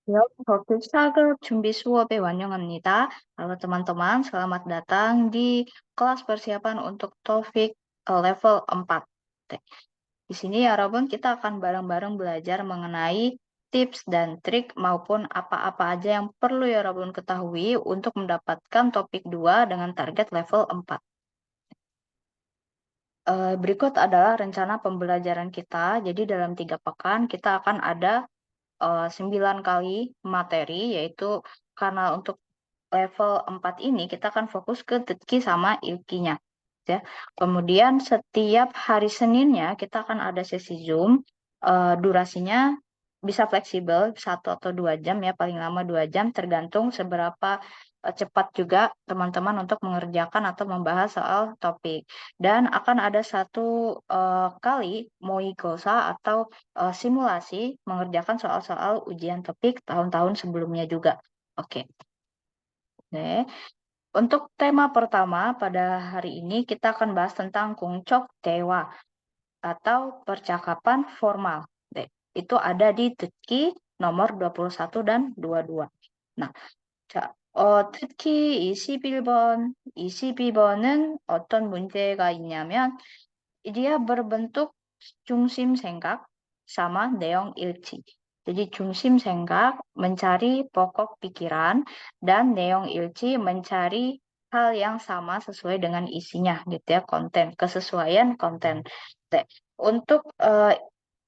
Ya, Sagar Cumbi Suobe Wanyonganita. Halo teman-teman, selamat datang di kelas persiapan untuk TOEFIC level 4. Di sini ya Robun, kita akan bareng-bareng belajar mengenai tips dan trik maupun apa-apa aja yang perlu ya Robun ketahui untuk mendapatkan topik 2 dengan target level 4. Berikut adalah rencana pembelajaran kita. Jadi dalam 3 pekan kita akan ada 9 kali materi, yaitu karena untuk level 4 ini kita akan fokus ke Tetki sama Ilkinya. Ya. Kemudian setiap hari Seninnya kita akan ada sesi Zoom, durasinya bisa fleksibel 1 atau 2 jam ya, paling lama 2 jam, tergantung seberapa cepat juga teman-teman untuk mengerjakan atau membahas soal topik. Dan akan ada satu kali moikosa atau simulasi mengerjakan soal-soal ujian topik tahun-tahun sebelumnya juga. Oke. Oke. Untuk tema pertama pada hari ini kita akan bahas tentang kungcok dewa atau percakapan formal. Itu ada di Tutki nomor 21 dan 22. Nah, 특히 21번, 22번은 어떤 문제가 있냐면, dia berbentuk 중심 생각 sama 내용 일치. Jadi 중심 생각 mencari pokok pikiran dan 내용 일치 mencari hal yang sama sesuai dengan isinya gitu ya, konten, kesesuaian konten. Untuk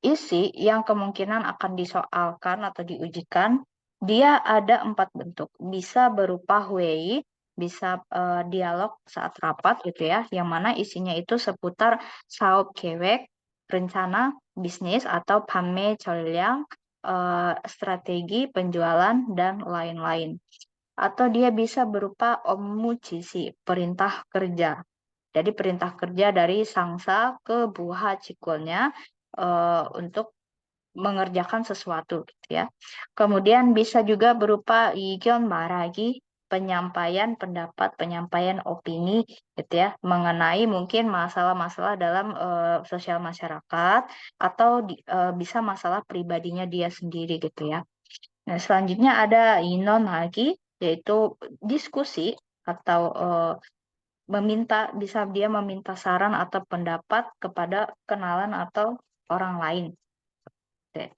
isi yang kemungkinan akan disoalkan atau diujikan, dia ada 4 bentuk. Bisa berupa Hui, bisa dialog saat rapat gitu ya, yang mana isinya itu seputar saop kewek, rencana bisnis atau pame 전략, strategi penjualan dan lain-lain. Atau dia bisa berupa ommuchisi, perintah kerja. Jadi perintah kerja dari sangsa ke buha cikulnya untuk mengerjakan sesuatu gitu ya. Kemudian bisa juga berupa igon maragi, penyampaian pendapat, penyampaian opini gitu ya, mengenai mungkin masalah-masalah dalam sosial masyarakat atau bisa masalah pribadinya dia sendiri gitu ya. Nah, selanjutnya ada inon lagi, yaitu diskusi atau bisa dia meminta saran atau pendapat kepada kenalan atau orang lain. 네.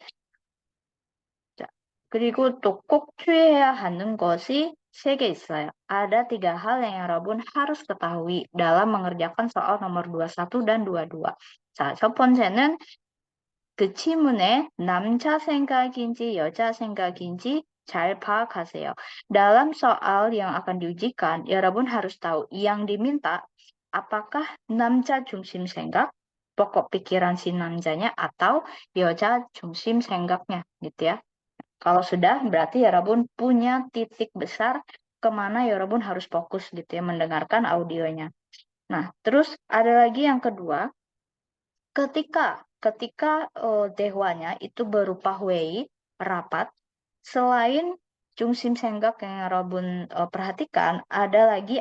자, 그리고 또 꼭 주의해야 하는 것이 3개 있어요. Ada 3 hal yang 여러분 harus ketahui dalam mengerjakan soal nomor 21 dan 22. 자, 첫 번째는 그 지문에 남자 생각인지 여자 생각인지 잘 파악하세요. Dalam soal yang akan diujikan, 여러분 harus tahu yang diminta apakah 남자 중심 생각, pokok pikiran si namjanya, atau 여자 중심 생각nya, gitu ya. Kalau sudah, berarti Yorobun punya titik besar kemana Yorobun harus fokus gitu ya, mendengarkan audionya. Nah, terus ada lagi yang kedua, ketika dehwanya itu berupa wei, rapat, selain Jungsim Senggak yang Yorobun perhatikan, ada lagi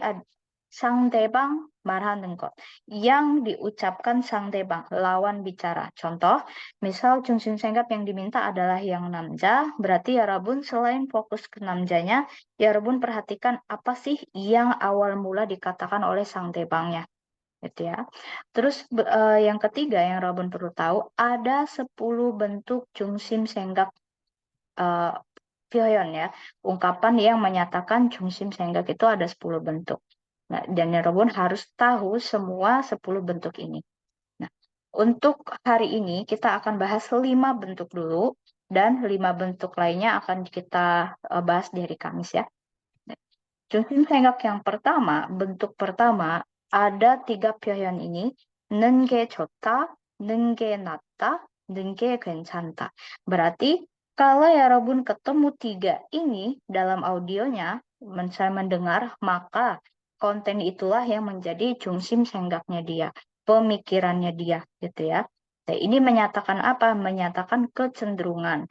Sangdebang marhanen kok yang diucapkan Sangdebang lawan bicara. Contoh, misal Jungsim Senggak yang diminta adalah yang namja, berarti ya Rabun selain fokus ke namjanya, ya Rabun perhatikan apa sih yang awal mula dikatakan oleh Sangdebangnya gitu ya. Terus yang ketiga yang Rabun perlu tahu, ada 10 bentuk Jungsim Senggak uh, Pyoyon ya, ungkapan yang menyatakan Jungsim Senggak itu ada 10 bentuk. Nah, dan Robun harus tahu semua 10 bentuk ini. Nah, untuk hari ini kita akan bahas 5 bentuk dulu, dan 5 bentuk lainnya akan kita bahas di hari Kamis ya. Nah, Jungsim Senggak yang pertama, bentuk pertama, ada 3 pyoyon ini, nenge 좋다, nenge 낫다, nenge 괜찮다. Berarti kalau ya Robun ketemu 3 ini dalam audionya, saya mendengar, maka konten itulah yang menjadi jungsim senggaknya dia, pemikirannya dia, gitu ya. Nah, ini menyatakan apa? Menyatakan kecenderungan.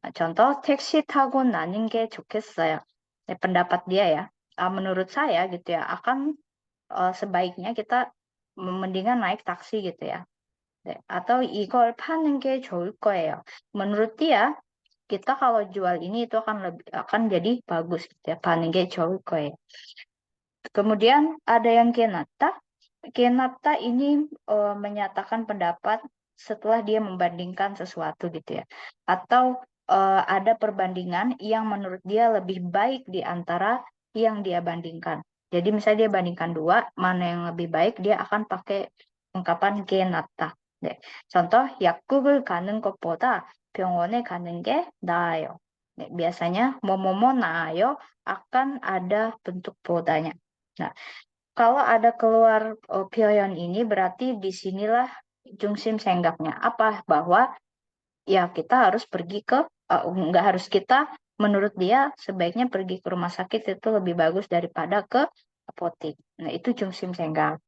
Nah, contoh, 택시 타고 나는 게 좋겠어요. Pendapat dia ya. Menurut saya gitu ya, akan sebaiknya kita mendingan naik taksi gitu ya. 네, atau 이걸 파는 게 좋을 거예요. Menurut dia, kita kalau jual ini itu akan jadi bagus gitu ya. Paling 좋을 거예요. Kemudian ada yang kenata. Kenata ini menyatakan pendapat setelah dia membandingkan sesuatu gitu ya. Atau ada perbandingan yang menurut dia lebih baik di antara yang dia bandingkan. Jadi misalnya dia bandingkan dua, mana yang lebih baik, dia akan pakai ungkapan kenata. 네. contoh, 약국을 가는 것보다 병원에 가는 게 나아요. 네, biasanya 뭐뭐뭐 나아요 akan ada bentuk bodanya. Nah, kalau ada keluar pioyon ini berarti disinilah jungsim senggaknya. Apa? Bahwa ya kita harus pergi ke, nggak harus kita, menurut dia sebaiknya pergi ke rumah sakit itu lebih bagus daripada ke apotek. Nah, itu jungsim senggak.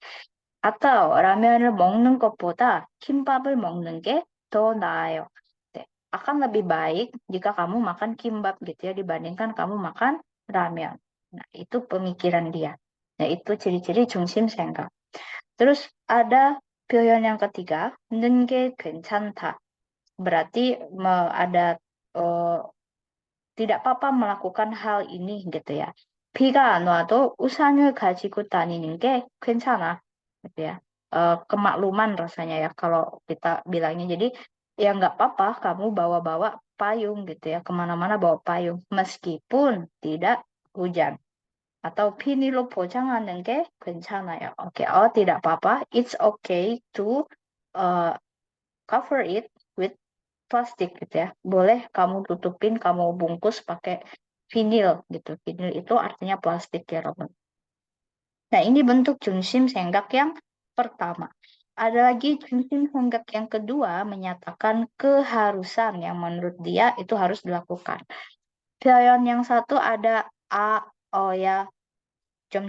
Atau 라면을 먹는 것보다 김밥을 먹는 게 더 나아요. 네, akan lebih baik jika kamu makan kimbab gitu ya dibandingkan kamu makan ramen. Nah, itu pemikiran dia. Nah, itu ciri-ciri 중심 생각. Terus ada 표현 yang ketiga, 는 게 괜찮다. Berarti ada eh, tidak apa-apa melakukan hal ini gitu ya. 비가 안 와도 우산을 가지고 다니는 게 괜찮아. Gitu ya. Kemakluman rasanya ya kalau kita bilangnya. Jadi ya nggak apa-apa kamu bawa-bawa payung gitu ya. Kemana-mana bawa payung. Meskipun tidak hujan. Atau 비닐로 포장하는 게 괜찮아요. Oke, oh tidak apa-apa. It's okay to uh, cover it with plastik gitu ya. Boleh kamu tutupin, kamu bungkus pakai vinil gitu. Vinil itu artinya plastik ya, Robin. Nah, ini bentuk jungsim senggak yang pertama. Ada lagi jungsim senggak yang kedua menyatakan keharusan yang menurut dia itu harus dilakukan. Pion yang satu ada a, o ya, jom.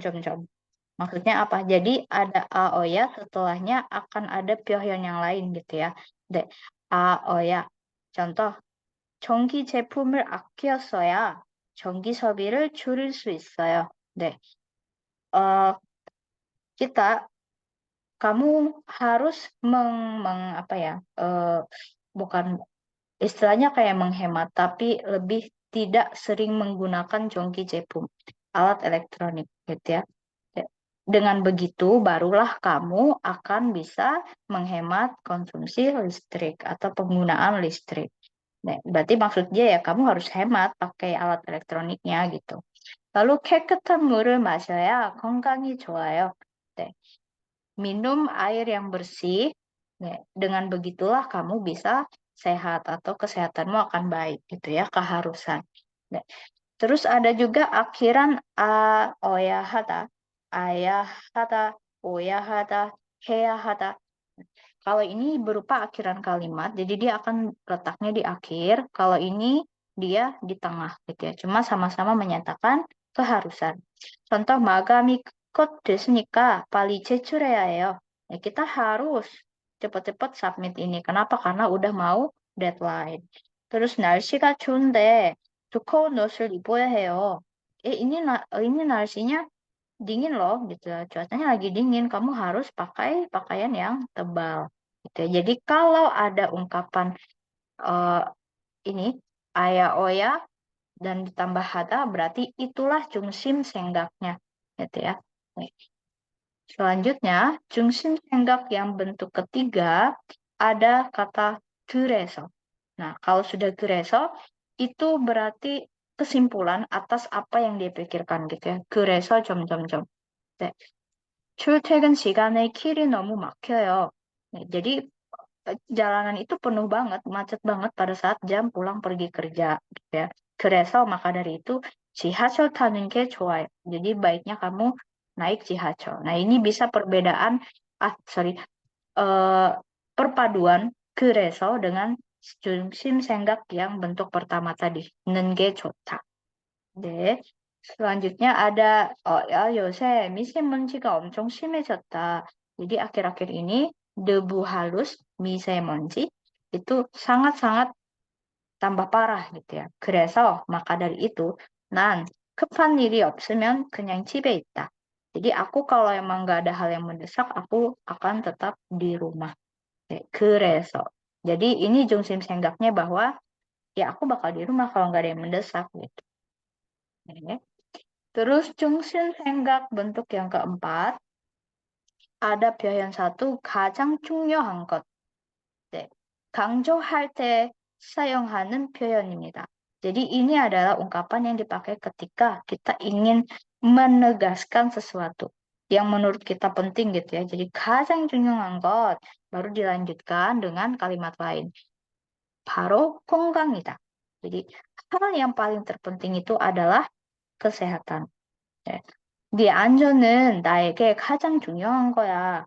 Maksudnya apa? Jadi ada a, o ya, setelahnya akan ada pyohyeon yang lain gitu ya. De, a, o ya. Contoh, 전기 제품을 아껴 써야 전기 소비를 줄일 수 있어요. 네, 어, kita, kamu harus apa ya, bukan istilahnya kayak menghemat, tapi lebih tidak sering menggunakan jongki jepum, alat elektronik, gitu ya. Ya. Dengan begitu, barulah kamu akan bisa menghemat konsumsi listrik atau penggunaan listrik. Nah, berarti maksudnya ya kamu harus hemat pakai alat elektroniknya gitu. Lalu 깨끗한 물을 마셔야 건강이 좋아요. 네, minum air yang bersih. Nih, dengan begitulah kamu bisa sehat atau kesehatanmu akan baik gitu ya, keharusan. Nih, terus ada juga akhiran a, oyahada, ayahada, oyahada, heyahada. Kalau ini berupa akhiran kalimat, jadi dia akan letaknya di akhir. Kalau ini dia di tengah gitu ya. Cuma sama-sama menyatakan keharusan. Contoh 마감이 곧 됐으니까 빨리 제출해야 해요. Ya, kita harus cepat-cepat submit ini. Kenapa? Karena udah mau deadline. Terus 날씨가 좋은데 두꺼운 옷을 입어야 해요. Ini 날씨nya dingin loh gitu ya. Cuacanya lagi dingin, kamu harus pakai pakaian yang tebal gitu ya. Jadi kalau ada ungkapan eh, ini aya oya dan ditambah hada berarti itulah jungsim senggaknya gitu ya. Nih. Selanjutnya, jungsim senggak yang bentuk ketiga ada kata 그래서. Nah, kalau sudah 그래서 itu berarti kesimpulan atas apa yang dia pikirkan gitu ya. 그래서 점점점. 네. 출퇴근 시간에 길이 너무 막혀요. Nih, jadi jalanan itu penuh banget, macet banget pada saat jam pulang pergi kerja gitu ya. 그래서 maka dari itu 지하철 타는 게 좋아요. Jadi baiknya kamu naik 지하철. Nah, ini bisa perbedaan eh, perpaduan 그래서 dengan 중심 생각 yang bentuk pertama tadi. 는 게 좋다. 네. Selanjutnya ada, oh ya, 요새 미세먼지가 엄청 심해졌다. Jadi akhir-akhir ini debu halus, misemonji, itu sangat-sangat tambah parah gitu ya. 그래서, maka dari itu, 난 급한 일이 없으면 그냥 집에 있다. Jadi aku kalau emang nggak ada hal yang mendesak, aku akan tetap di rumah. 그래서. Jadi ini jungsim senggaknya bahwa ya aku bakal di rumah kalau nggak ada yang mendesak gitu. Oke. Terus jungsin senggak bentuk yang keempat, ada 표현 satu 가장 중요한 것. 네. 강조할 때 사용하는 표현입니다. Jadi ini adalah ungkapan yang dipakai ketika kita ingin menegaskan sesuatu yang menurut kita penting gitu ya. Jadi 가장 중요한 것 baru dilanjutkan dengan kalimat lain. 바로 건강이다. Jadi hal yang paling terpenting itu adalah kesehatan. 네. 네 안전은 나에게 가장 중요한 거야.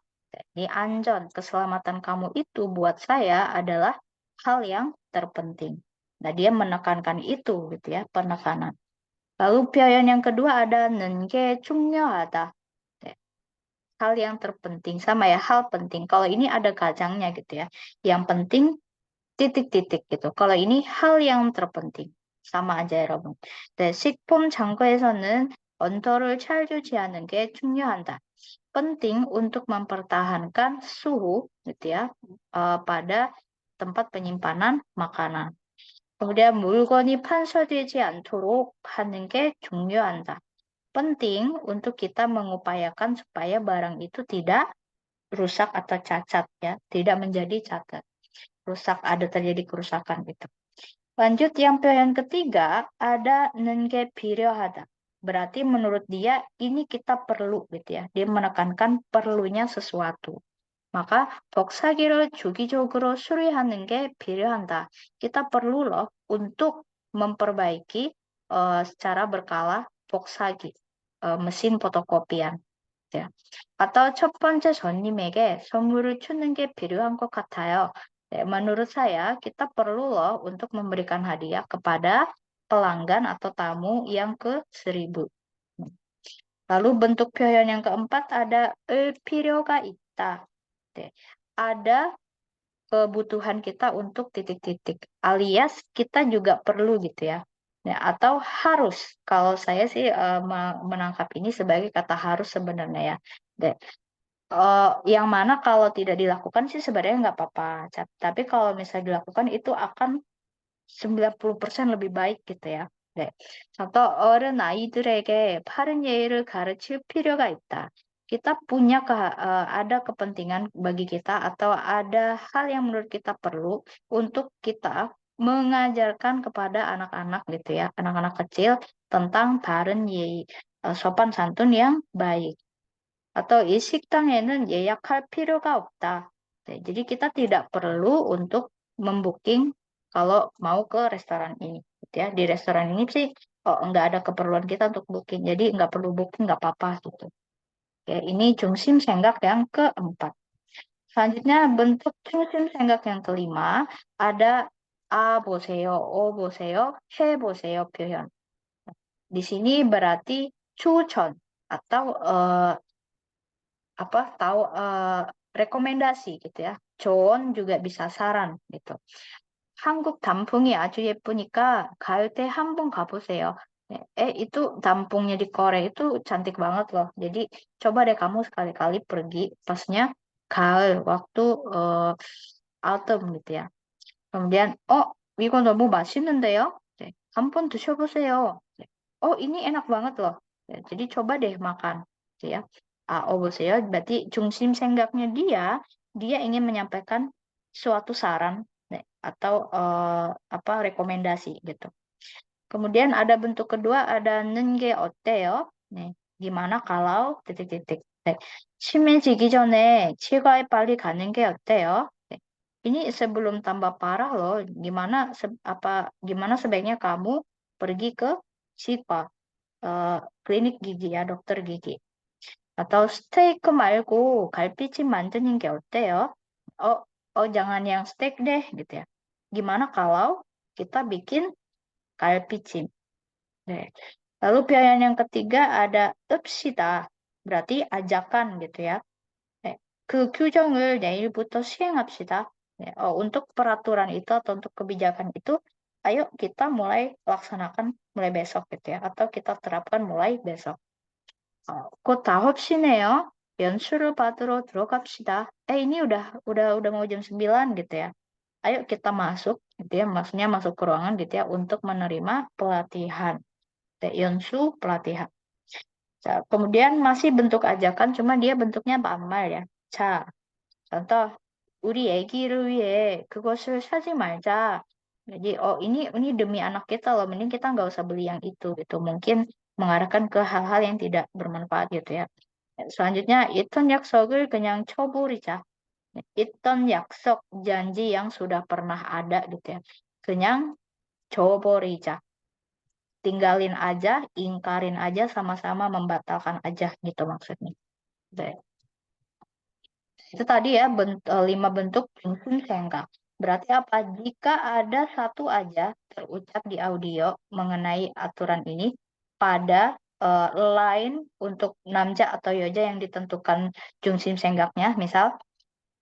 네 안전, keselamatan kamu itu buat saya adalah hal yang terpenting. Nah, dia menekankan itu gitu ya, penekanan. Lalu 표현 yang kedua ada 게 중요하다. 네, hal yang terpenting sama ya, hal penting. Kalau ini ada kacangnya gitu ya. Yang penting titik-titik gitu. Kalau ini hal yang terpenting. sama aja 여러분. 네, 식품 창고에서는 온도를 잘 유지하는 게 중요하다. Penting untuk mempertahankan suhu gitu ya pada tempat penyimpanan makanan. kemudian 물건이 판서되지 않도록 하는 게 중요하다. Penting untuk kita mengupayakan supaya barang itu tidak rusak atau cacat ya, tidak menjadi cacat. Rusak ada terjadi kerusakan gitu. Lanjut yang yang ketiga ada nenge 필요하다. Berarti menurut dia ini kita perlu gitu ya. Dia menekankan perlunya sesuatu. maka 복사기를 주기적으로 수리하는 게 필요하다. Kita perlu loh untuk memperbaiki secara berkala 복사기, mesin fotokopian. Ya. atau 첫 번째 손님에게 선물을 주는 게 필요한 것 같아요. menurut saya kita perlu loh untuk memberikan hadiah kepada pelanggan atau tamu yang ke 1000. Lalu bentuk 표현 yang keempat ada 필요가 있다. 네. ada kebutuhan kita untuk titik-titik, alias kita juga perlu gitu ya. Ya, atau harus. Kalau saya sih menangkap ini sebagai kata harus sebenarnya ya. Deh. Yang mana kalau tidak dilakukan sih sebenarnya nggak apa-apa. Tapi kalau misalnya dilakukan itu akan 90% lebih baik gitu ya. 네. contoh 어른 아이들에게 바른 예의를 가르칠 필요가 있다. Kita punya ada kepentingan bagi kita atau ada hal yang menurut kita perlu untuk kita mengajarkan kepada anak-anak gitu ya, anak-anak kecil tentang 바른 예의, sopan santun yang baik. atau 이 식당에는 예약할 필요가 없다. jadi kita tidak perlu untuk membooking kalau mau ke restoran ini, gitu ya. Di restoran ini sih nggak ada keperluan kita untuk booking, jadi nggak perlu booking, nggak apa-apa gitu. Oke, ini 중심 생각 yang keempat. Selanjutnya bentuk 중심 생각 yang kelima ada a 보세요, 보세요, 해 보세요 표현. Di sini berarti 추천 atau tahu rekomendasi gitu ya. 좋은 juga bisa saran gitu. 한국 단풍이 아주 예쁘니까 가을 때 한번 가보세요. itu 단풍nya di Korea itu cantik banget loh. Jadi coba deh kamu sekali-kali pergi pasnya 가을 waktu autumn gitu ya. kemudian 이거 너무 맛있는데요? 네, 한번 드셔보세요. 네, ini enak banget loh. jadi coba deh makan. Gitu ya. 보세요. berarti 중심 생각nya dia ingin menyampaikan suatu saran atau rekomendasi gitu. Kemudian ada bentuk kedua ada 는게 어때요? 네, gimana kalau titik-titik. 네, 심해지기 전에 치과에 빨리 가는 게 어때요? 네, ini sebelum tambah parah loh. Gimana sebaiknya kamu pergi ke 치과, klinik gigi ya, dokter gigi. atau 스테이크 말고 갈비찜 만드는 게 어때요? jangan yang steak deh gitu ya. Gimana kalau kita bikin 갈비찜? 네. Lalu pilihan yang ketiga ada 읍시다. berarti ajakan gitu ya. 네. 그 규정을 내일부터 시행합시다. 네. untuk peraturan itu atau untuk kebijakan itu, ayo kita mulai laksanakan mulai besok gitu ya. Atau kita terapkan mulai besok. 곧 9시네요. 연수를 받으러 들어갑시다. ini udah mau jam 9 gitu ya. ayo kita masuk, gitu ya, maksudnya masuk ke ruangan gitu ya, untuk menerima pelatihan. Yonsu pelatihan. Kemudian masih bentuk ajakan, cuma dia bentuknya banmal ya. 자, contoh, 우리 애기를 위해 그것을 사지 말자. Jadi, oh ini demi anak kita loh, mending kita nggak usah beli yang itu gitu. Mungkin mengarahkan ke hal-hal yang tidak bermanfaat gitu ya. Selanjutnya, 있던 약속을 그냥 쳐버리자. 있던 약속, janji yang sudah pernah ada gitu ya. 그냥 줘버리자. Tinggalin aja, ingkarin aja, sama-sama membatalkan aja gitu maksudnya. Itu tadi ya 5 bentuk jungsun sengkak. Berarti apa? Jika ada satu aja terucap di audio mengenai aturan ini pada line untuk namja atau yoja yang ditentukan jungsim senggaknya, misal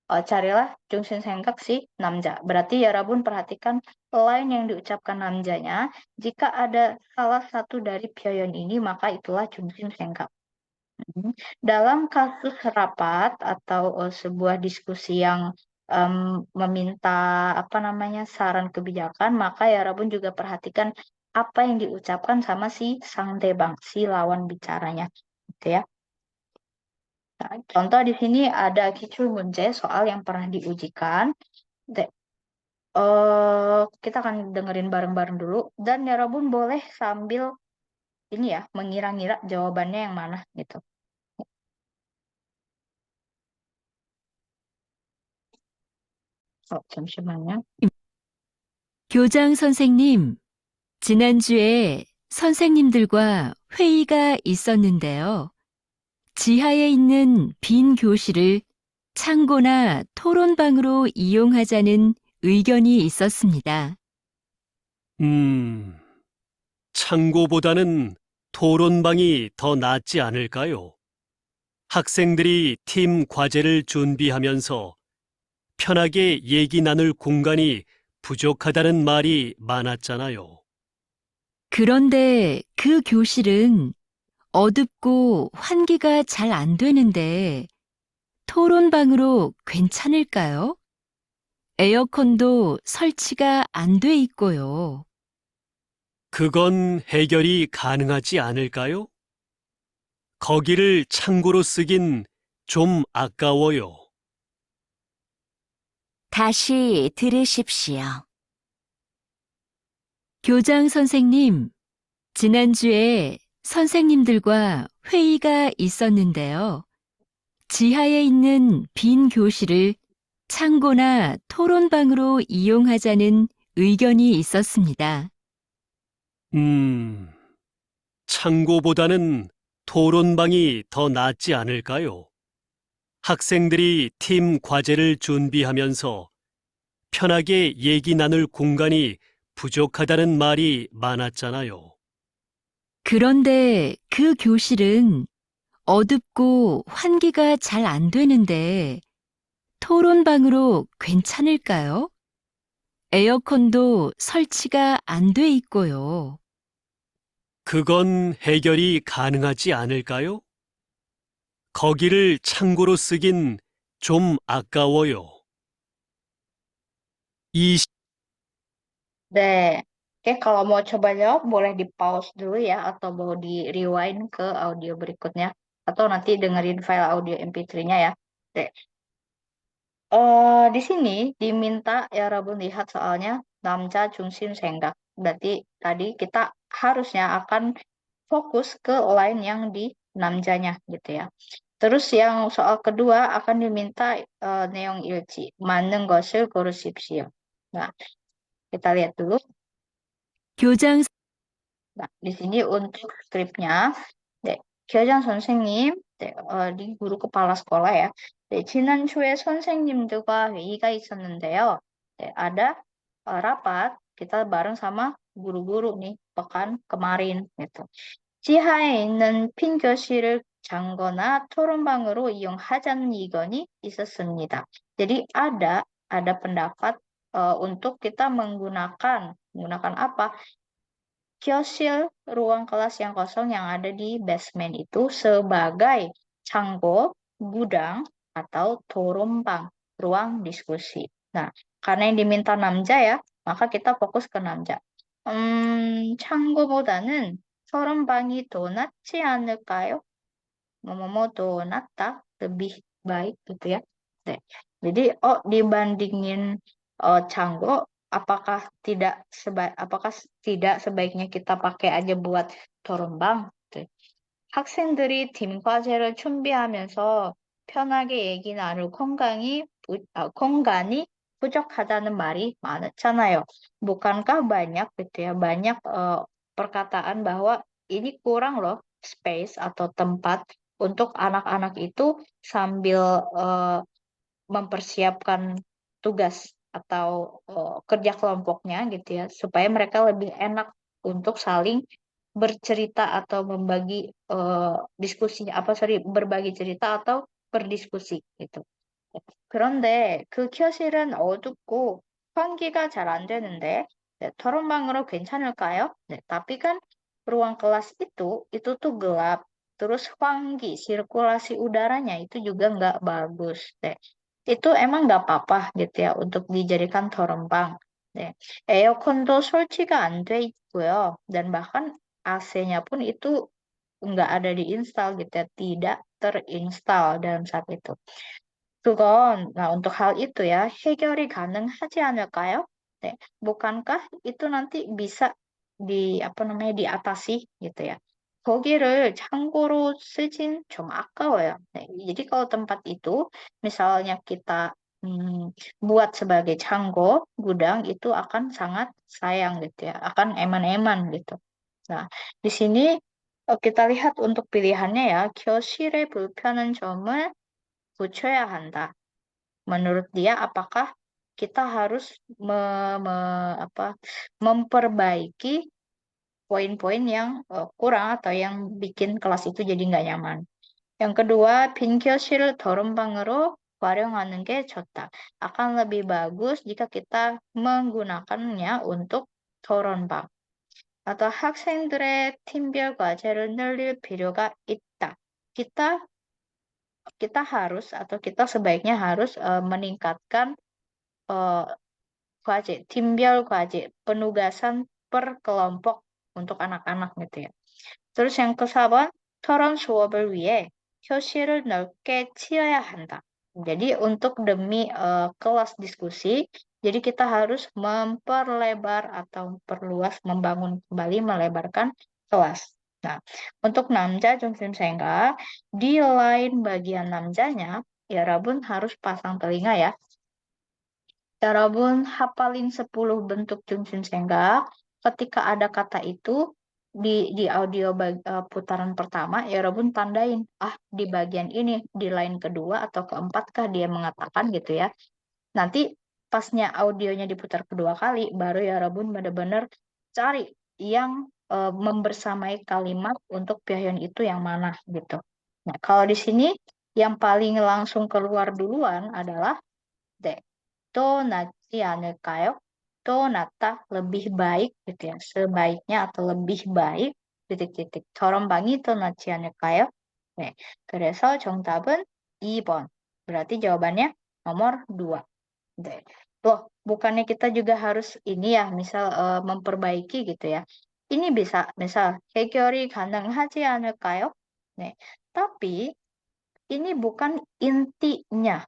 carilah jungsim senggak si namja. Berarti ya Rabun perhatikan line yang diucapkan namjanya. Jika ada salah satu dari pyoyon ini, maka itulah jungsim senggak. Dalam kasus rapat atau sebuah diskusi yang meminta apa namanya saran kebijakan, maka ya Rabun juga perhatikan apa yang diucapkan sama si sang debang, si lawan bicaranya, gitu ya. Nah, contoh di sini ada kicul munje soal yang pernah diujikan. Kita akan dengerin bareng-bareng dulu dan ya Rabun boleh sambil ini ya mengira-ngira jawabannya yang mana gitu. 잠시만요. 교장 선생님, 지난주에 선생님들과 회의가 있었는데요. 지하에 있는 빈 교실을 창고나 토론방으로 이용하자는 의견이 있었습니다. 창고보다는 토론방이 더 낫지 않을까요? 학생들이 팀 과제를 준비하면서 편하게 얘기 나눌 공간이 부족하다는 말이 많았잖아요. 그런데 그 교실은 어둡고 환기가 잘 안 되는데 토론방으로 괜찮을까요? 에어컨도 설치가 안 돼 있고요. 그건 해결이 가능하지 않을까요? 거기를 창고로 쓰긴 좀 아까워요. 다시 들으십시오. 교장 선생님, 지난주에 선생님들과 회의가 있었는데요. 지하에 있는 빈 교실을 창고나 토론방으로 이용하자는 의견이 있었습니다. 창고보다는 토론방이 더 낫지 않을까요? 학생들이 팀 과제를 준비하면서 편하게 얘기 나눌 공간이 부족하다는 말이 많았잖아요. 그런데 그 교실은 어둡고 환기가 잘 안 되는데 토론방으로 괜찮을까요? 에어컨도 설치가 안 돼 있고요. 그건 해결이 가능하지 않을까요? 거기를 창고로 쓰긴 좀 아까워요. Deh, oke kalau mau coba jawab boleh di pause dulu ya atau mau di rewind ke audio berikutnya atau nanti dengerin file audio MP3-nya ya. Deh. Di sini diminta ya Rabun lihat soalnya namja jungsim senggak. Berarti tadi kita harusnya akan fokus ke line yang di namjanya gitu ya. Terus yang soal kedua akan diminta neong ilci, 맞는 것을 고르십시오. Nah, kita lihat dulu. 교장 Nah, di sini untuk skripnya, 교장 선생님, di guru kepala sekolah ya. 지난주에 선생님들과 회의가 있었는데요. ada rapat kita bareng sama guru-guru nih pekan kemarin gitu. 지하에 있는 빈 교실을 잠거나 토론방으로 이용하자는 의견이 있었습니다. Jadi ada pendapat untuk kita menggunakan apa? Kiosil ruang kelas yang kosong yang ada di basement itu sebagai canggo, gudang, atau torumpang, ruang diskusi. Nah, karena yang diminta namja ya, maka kita fokus ke namja. 창고보다는 서른방이 더 낫지 않을까요? 뭐뭐뭐 낫다, lebih baik gitu ya. Nah, jadi dibandingin Canggo, apakah tidak sebaiknya kita pakai aja buat toronbang? Gitu. 학생들이 팀 과제를 준비하면서 편하게 얘기 나눌 공간이 부족하다는 말이 많잖아요. Bukankah banyak gitu ya, banyak perkataan bahwa ini kurang loh space atau tempat untuk anak-anak itu sambil mempersiapkan tugas atau kerja kelompoknya gitu ya, supaya mereka lebih enak untuk saling bercerita atau membagi berbagi cerita atau berdiskusi gitu. 그런데 그 교실은 어둡고 환기가 잘 안 되는데 토론방으로 괜찮을까요? Tapi kan ruang kelas itu tuh gelap. Terus sirkulasi udaranya itu juga nggak bagus. Itu emang nggak apa-apa gitu ya untuk dijadikan toronbang. 에어컨도 설치가 안 돼 있고요. Dan bahkan AC-nya pun itu nggak ada diinstal gitu ya, tidak terinstall dalam saat itu. Nah untuk hal itu ya, 해결이 가능하지 않을까요? Bukankah itu nanti bisa diatasi gitu ya. 거기를 창고로 쓰진 좀 아까워요. Jadi kalau tempat itu, misalnya kita buat sebagai 창고, gudang, itu akan sangat sayang gitu ya, akan eman-eman gitu. Nah, di sini kita lihat untuk pilihannya ya, 교실의 불편한 점을 고쳐야 한다. Menurut dia, apakah kita harus memperbaiki poin-poin yang kurang atau yang bikin kelas itu jadi nggak nyaman. Yang kedua, 빈 교실을 토론방으로 활용하는 게 좋다. Akan lebih bagus jika kita menggunakannya untuk toronbang. atau 학생들의 팀별 과제를 늘릴 필요가 있다. Kita harus atau kita sebaiknya harus meningkatkan timbial kwaje, penugasan per kelompok untuk anak-anak gitu ya. Terus yang ke-4번, 토론 수업을 위해 교실을 넓게 치어야 한다. Jadi untuk demi kelas diskusi, jadi kita harus memperlebar atau memperluas, membangun kembali, melebarkan kelas. Nah, untuk namja jungsim sengga, di lain bagian namjanya, ya Rabun harus pasang telinga ya. 여러분, hafalin 10 bentuk jungsim sengga. Ketika ada kata itu di audio putaran pertama, ya Rabun tandain, di bagian ini, di line kedua atau keempat kah dia mengatakan gitu ya. Nanti pasnya audionya diputar kedua kali, baru ya Rabun benar-benar cari yang membersamai kalimat untuk pihyon itu yang mana gitu. Nah, kalau di sini yang paling langsung keluar duluan adalah de. 또 낫지 않을까요? 또 낫다, lebih baik gitu ya. Sebaiknya atau lebih baik, titik-titik. toron방이 더 낫지 않을까요? 네. 그래서 정답은 2번. Berarti jawabannya nomor 2. 네. Loh, bukannya kita juga harus ini ya, misal memperbaiki gitu ya. Ini bisa, misal 해결이 가능하지 않을까요? 네. Tapi ini bukan intinya.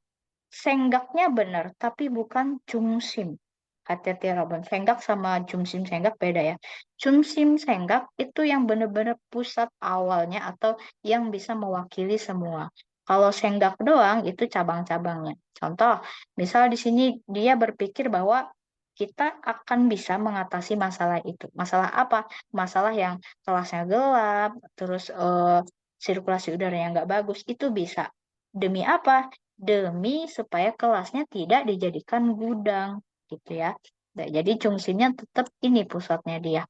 Senggaknya benar, tapi bukan jumsim. Hati-hati Robin. Senggak sama jumsim senggak beda ya. Jumsim senggak itu yang benar-benar pusat awalnya atau yang bisa mewakili semua. Kalau senggak doang itu cabang-cabangnya. Contoh, misal di sini dia berpikir bahwa kita akan bisa mengatasi masalah itu. Masalah apa? Masalah yang kelasnya gelap, terus sirkulasi udara yang nggak bagus, itu bisa. Demi apa? Demi supaya kelasnya tidak dijadikan gudang gitu ya. Nah, jadi jungsinya tetap ini pusatnya dia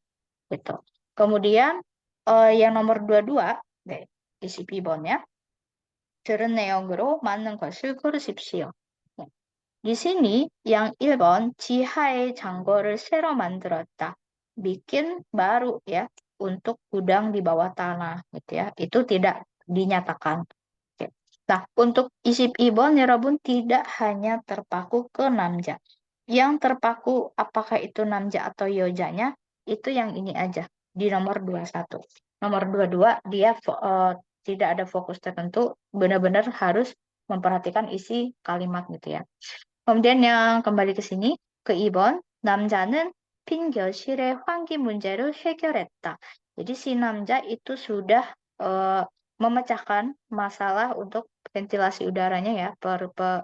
gitu. Kemudian yang nomor 22, isi pibonnya, 들은 내용으로 맞는 것을 고르십시오. Di sini yang 1번 지하의 창고를 새로 만들었다. Bikin baru ya untuk gudang di bawah tanah gitu ya. Itu tidak dinyatakan. Nah, untuk isip ibon, Yarabun tidak hanya terpaku ke namja. Yang terpaku apakah itu namja atau yojanya, itu yang ini aja, di nomor 21. Nomor 22 dia tidak ada fokus tertentu, benar-benar harus memperhatikan isi kalimat gitu ya. kemudian yang kembali ke sini, ke 2번, 남자는 빈 교실의 환기 문제를 해결했다. Jadi si namja itu sudah memecahkan masalah untuk ventilasi udaranya ya,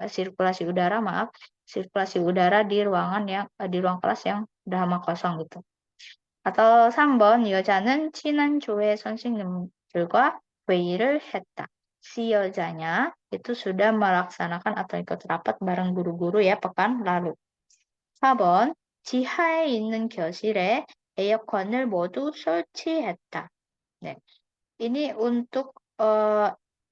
sirkulasi udara, maaf, sirkulasi udara di ruangan yang di ruang kelas yang udah hama kosong gitu. atau 3번, 여자는 친한 조회 선생님들과 회의를 했다. Si yozanya itu sudah melaksanakan atau ikut rapat bareng guru-guru ya pekan lalu. 4번, 지하에 있는 교실에 에어컨을 모두 설치했다. 네, ini untuk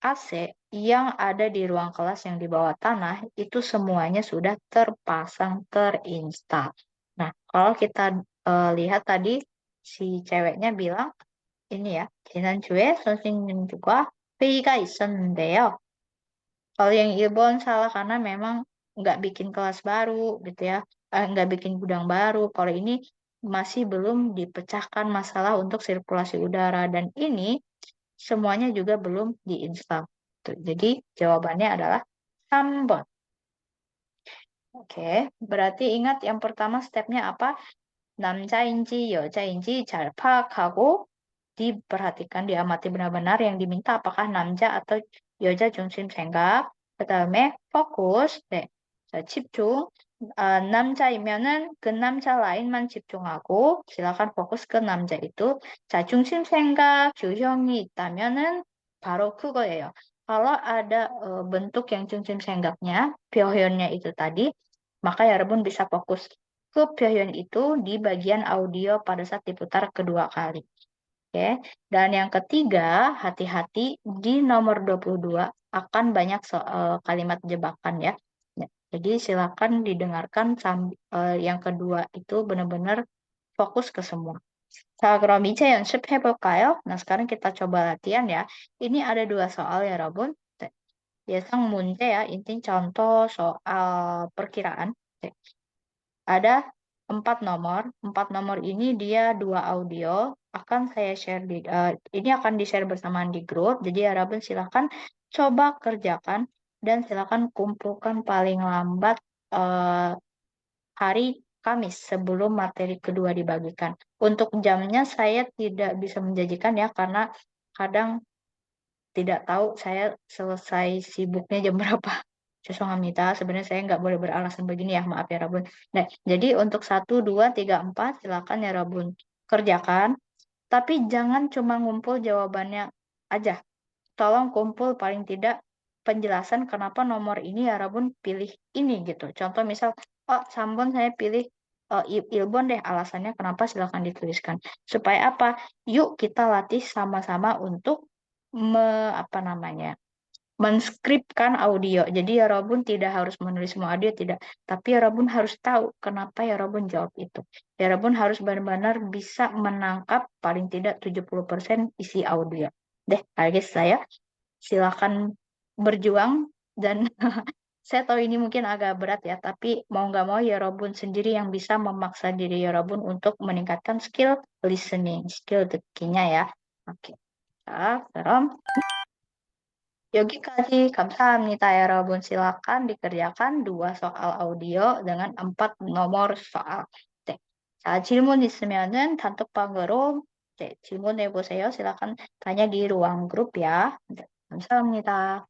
AC yang ada di ruang kelas yang di bawah tanah itu semuanya sudah terpasang, terinstal. Nah, kalau kita lihat tadi si ceweknya bilang ini ya, 지난주에 선생님들과 회의가 있었는데요. Kalau yang Ilbon salah karena memang nggak bikin kelas baru gitu ya, nggak bikin gudang baru. Kalau ini masih belum dipecahkan masalah untuk sirkulasi udara dan ini semuanya juga belum diinstal. Tuh, jadi jawabannya adalah 3번. Oke, berarti ingat yang pertama stepnya apa? 남자인지 여자인지 잘 파악하고 diperhatikan, diamati benar-benar yang diminta apakah 남자 atau 여자 중심 생각. 그다음에 fokus, 네, 자, 집중. 남자이면은 그 남자 라인만 집중하고 silakan fokus ke 남자 itu. 자, 중심 생각 유형이 있다면은 바로 그거예요. Kalau ada bentuk yang 중심 생각nya, 표현nya itu tadi, maka 여러분 bisa fokus ke 표현 itu di bagian audio pada saat diputar kedua kali. Oke. Dan yang ketiga, hati-hati di nomor 22 akan banyak kalimat jebakan ya. Jadi silakan didengarkan yang kedua itu benar-benar fokus ke semua. 자, 그럼 이제 연습해볼까요? Nah, sekarang kita coba latihan ya. Ini ada 2 soal ya, 여러분. 네. 예상 문제 ya, inti contoh soal perkiraan. 네. Ada 4 nomor. 4 nomor ini dia 2 audio. Akan saya share ini akan di-share bersamaan di grup. Jadi harapin silakan coba kerjakan dan silakan kumpulkan paling lambat hari Kamis sebelum materi kedua dibagikan. Untuk jamnya saya tidak bisa menjanjikan ya karena kadang tidak tahu saya selesai sibuknya jam berapa. 죄송합니다. Sebenarnya saya nggak boleh beralasan begini ya, maaf ya Rabun. Nah, jadi untuk 1, 2, 3, 4 silakan ya Rabun kerjakan. Tapi jangan cuma ngumpul jawabannya aja. Tolong kumpul paling tidak penjelasan kenapa nomor ini ya Rabun pilih ini gitu. Contoh misal, oh Sambon saya pilih Ilbon deh, alasannya kenapa silakan dituliskan. Supaya apa? Yuk kita latih sama-sama untuk menskripkan audio. Jadi ya Robun tidak harus menulis semua audio, tidak. Tapi ya Robun harus tahu kenapa ya Robun jawab itu. Ya Robun harus benar-benar bisa menangkap paling tidak 70% isi audio. Deh, guys saya silakan berjuang dan saya tahu ini mungkin agak berat ya, tapi mau nggak mau ya Robun sendiri yang bisa memaksa diri ya Robun untuk meningkatkan skill listening, skill 듣기nya ya. Oke. 자, 그럼 여기까지 감사합니다, 여러분. silakan dikerjakan 2 soal audio dengan 4 nomor soal. 네. 자, 질문 있으면은 단톡방으로 질문해 보세요. silakan tanya di ruang grup ya. 네, 감사합니다.